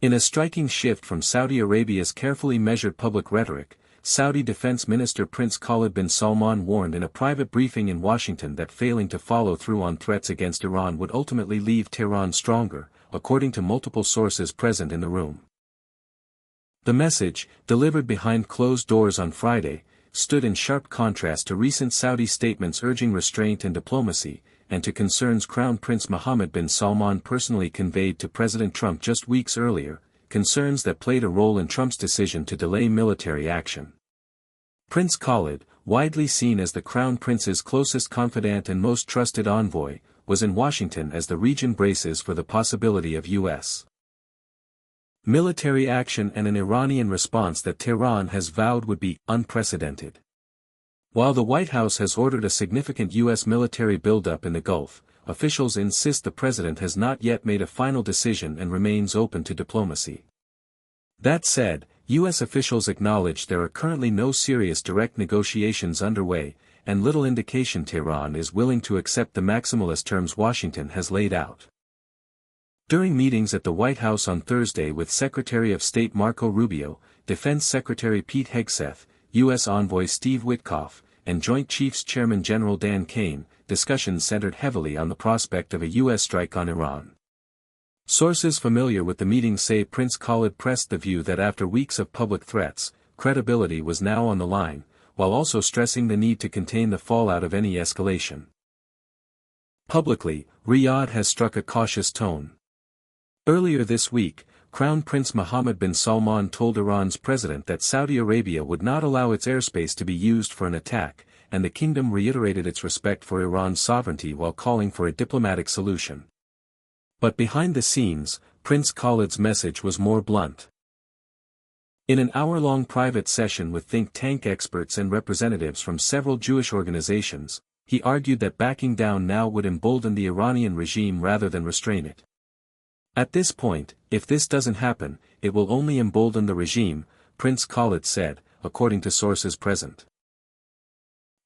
In a striking shift from Saudi Arabia's carefully measured public rhetoric, Saudi Defense Minister Prince Khalid bin Salman warned in a private briefing in Washington that failing to follow through on threats against Iran would ultimately leave Tehran stronger, according to multiple sources present in the room. The message, delivered behind closed doors on Friday, stood in sharp contrast to recent Saudi statements urging restraint and diplomacy, and to concerns Crown Prince Mohammed bin Salman personally conveyed to President Trump just weeks earlier, concerns that played a role in Trump's decision to delay military action. Prince Khalid, widely seen as the Crown Prince's closest confidant and most trusted envoy, was in Washington as the region braces for the possibility of U.S. military action and an Iranian response that Tehran has vowed would be unprecedented. While the White House has ordered a significant U.S. military buildup in the Gulf, officials insist the president has not yet made a final decision and remains open to diplomacy. That said, U.S. officials acknowledge there are currently no serious direct negotiations underway, and little indication Tehran is willing to accept the maximalist terms Washington has laid out. During meetings at the White House on Thursday with Secretary of State Marco Rubio, Defense Secretary Pete Hegseth, U.S. Envoy Steve Witkoff, and Joint Chiefs Chairman General Dan Kane, discussions centered heavily on the prospect of a U.S. strike on Iran. Sources familiar with the meeting say Prince Khalid pressed the view that after weeks of public threats, credibility was now on the line, while also stressing the need to contain the fallout of any escalation. Publicly, Riyadh has struck a cautious tone. Earlier this week, Crown Prince Mohammed bin Salman told Iran's president that Saudi Arabia would not allow its airspace to be used for an attack, and the kingdom reiterated its respect for Iran's sovereignty while calling for a diplomatic solution. But behind the scenes, Prince Khalid's message was more blunt. In an hour-long private session with think tank experts and representatives from several Jewish organizations, he argued that backing down now would embolden the Iranian regime rather than restrain it. At this point, if this doesn't happen, it will only embolden the regime, Prince Khalid said, according to sources present.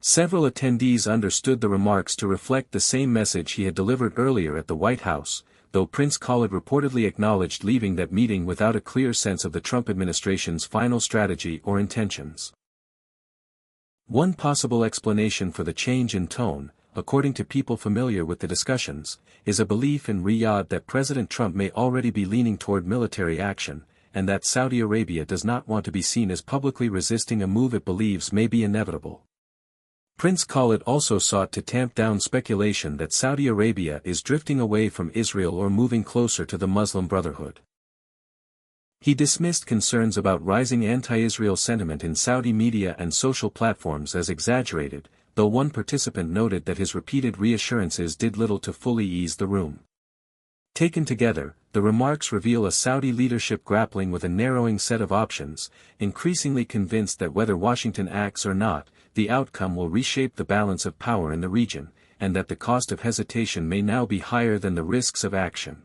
Several attendees understood the remarks to reflect the same message he had delivered earlier at the White House, though Prince Khalid reportedly acknowledged leaving that meeting without a clear sense of the Trump administration's final strategy or intentions. One possible explanation for the change in tone, according to people familiar with the discussions, is a belief in Riyadh that President Trump may already be leaning toward military action, and that Saudi Arabia does not want to be seen as publicly resisting a move it believes may be inevitable. Prince Khalid also sought to tamp down speculation that Saudi Arabia is drifting away from Israel or moving closer to the Muslim Brotherhood. He dismissed concerns about rising anti-Israel sentiment in Saudi media and social platforms as exaggerated, though one participant noted that his repeated reassurances did little to fully ease the room. Taken together, the remarks reveal a Saudi leadership grappling with a narrowing set of options, increasingly convinced that whether Washington acts or not, the outcome will reshape the balance of power in the region, and that the cost of hesitation may now be higher than the risks of action.